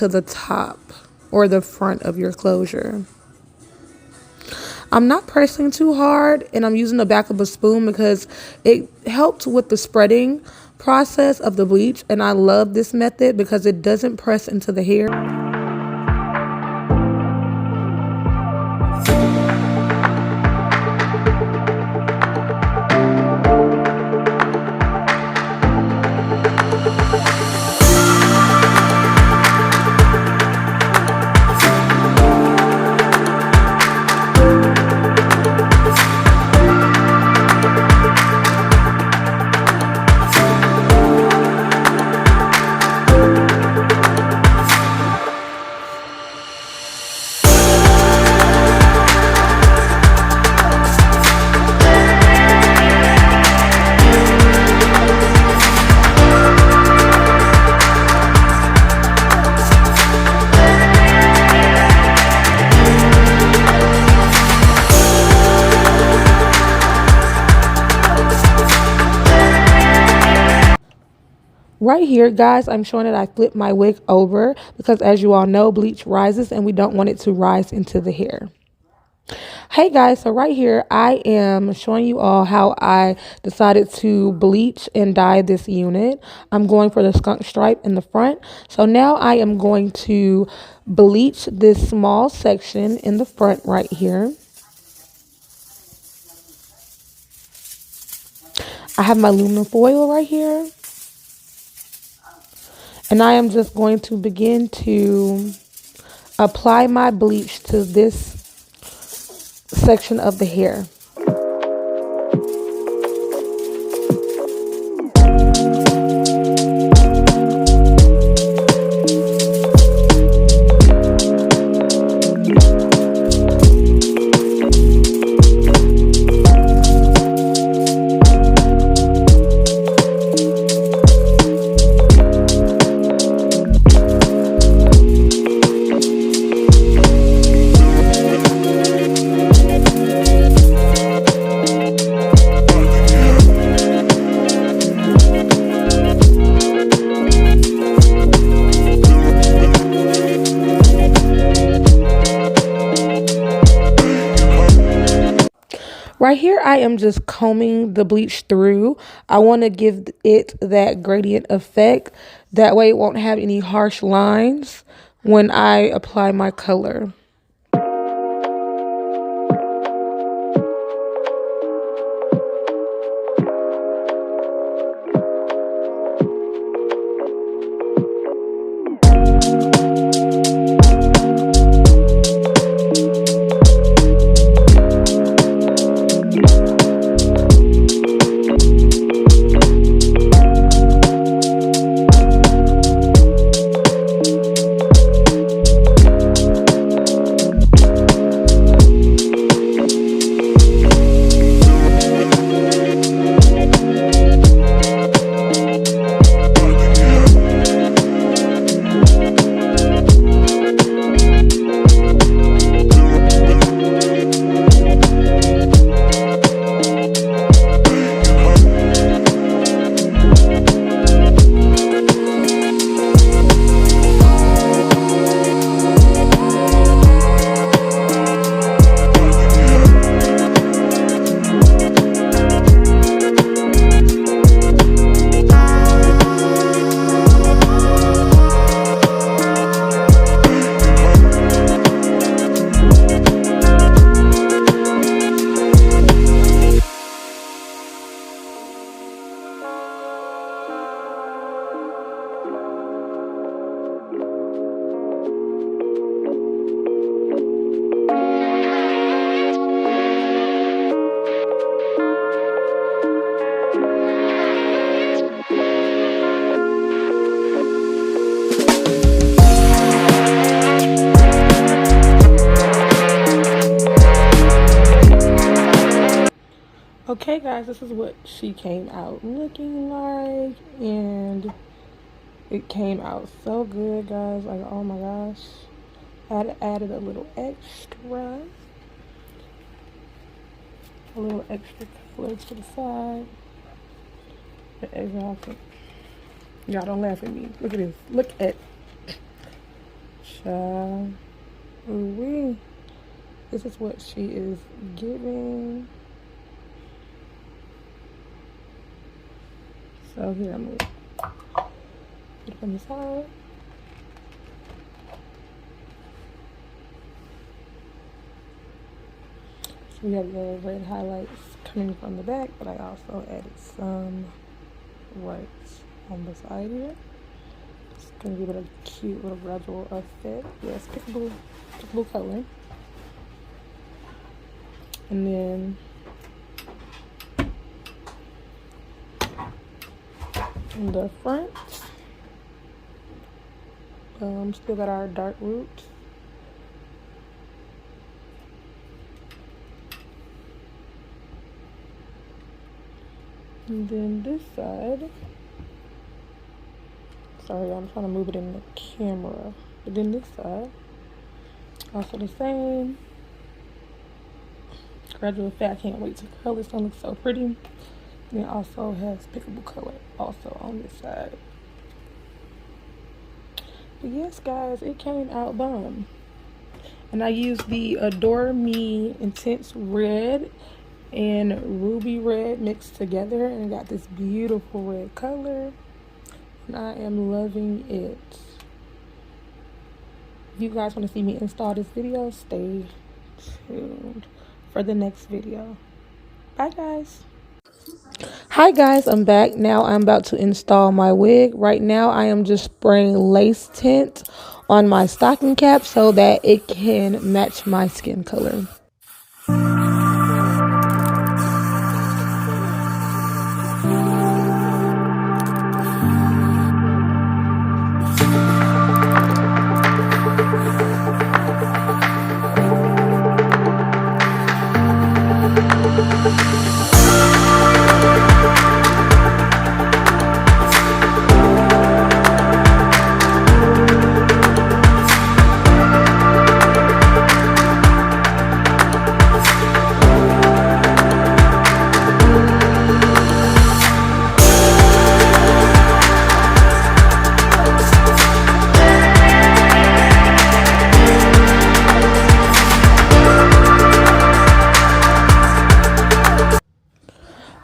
to the top or the front of your closure. I'm not pressing too hard, and I'm using the back of a spoon because it helps with the spreading process of the bleach, and I love this method because it doesn't press into the hair. Right here, guys, I'm showing that I flipped my wig over because, as you all know, bleach rises and we don't want it to rise into the hair. Hey guys, so right here I am showing you all how I decided to bleach and dye this unit. I'm going for the skunk stripe in the front. So now I am going to bleach this small section in the front right here. I have my aluminum foil right here. And I am just going to begin to apply my bleach to this section of the hair. Right here, I am just combing the bleach through. I want to give it that gradient effect. That way it won't have any harsh lines when I apply my color. Okay guys, this is what she came out looking like, and it came out so good, guys. Like, oh my gosh. I added a little extra color to the side. Exactly. Y'all don't laugh at me. Look at this. Look at Child. Ooh-wee. This is what she is giving. So here, I'm gonna put it on the side. So we have the red highlights coming from the back, but I also added some right on the side here. It's gonna give it a cute little gradual effect. Yes, pickable color. And then in the front, still got our dark roots. And then this side, sorry, I'm trying to move it in the camera. But then this side, also the same. Gradual effect. I can't wait to curl. This one looks so pretty. And it also has pickable color also on this side. But yes, guys, it came out bomb. And I used the Adore Me Intense Red and Ruby Red mixed together, and got this beautiful red color. And I am loving it. If you guys want to see me install this video, stay tuned for the next video. Bye, guys. Hi guys, I'm back. Now I'm about to install my wig. Right now I am just spraying lace tint on my stocking cap so that it can match my skin color.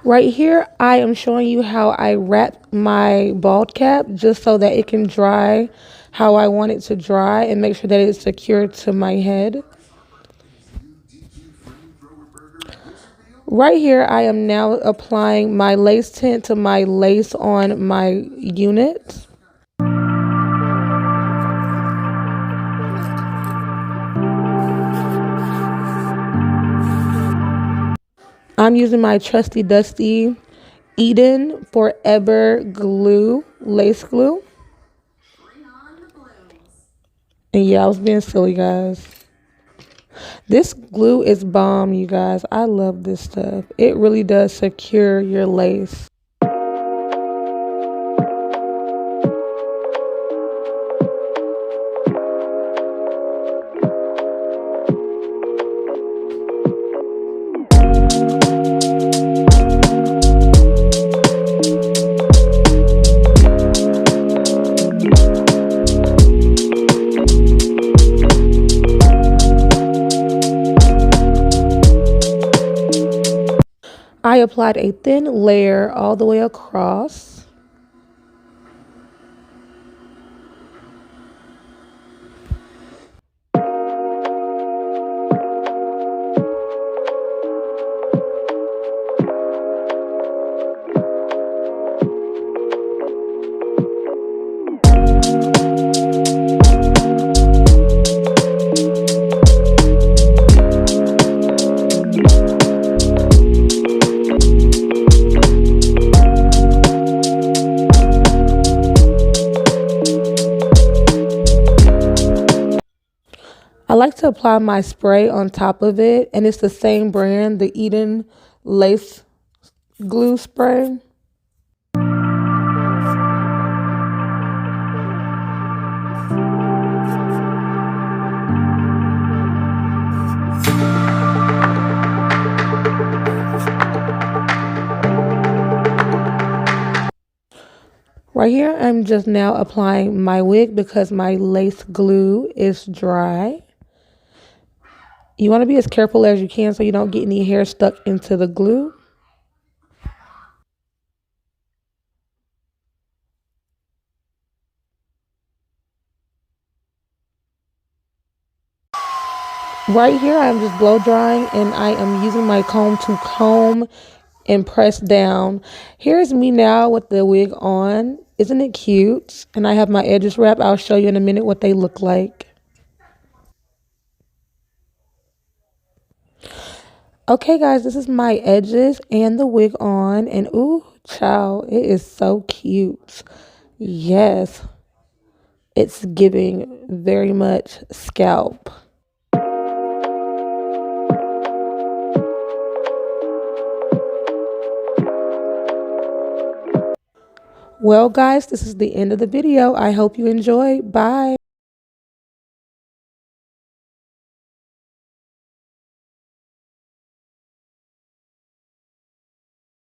Right here, I am showing you how I wrap my bald cap just so that it can dry how I want it to dry and make sure that it's secured to my head. Right here, I am now applying my lace tint to my lace on my unit. I'm using my trusty dusty Eden Forever glue, lace glue. And yeah, I was being silly, guys. This glue is bomb, you guys. I love this stuff. It really does secure your lace. I applied a thin layer all the way across. I like to apply my spray on top of it, and it's the same brand, the Eden Lace Glue Spray. Right here, I'm just now applying my wig because my lace glue is dry. You want to be as careful as you can so you don't get any hair stuck into the glue. Right here, I'm just blow drying and I am using my comb to comb and press down. Here's me now with the wig on. Isn't it cute? And I have my edges wrapped. I'll show you in a minute what they look like. Okay, guys, this is my edges and the wig on. And ooh, child, it is so cute. Yes, it's giving very much scalp. Well, guys, this is the end of the video. I hope you enjoy. Bye.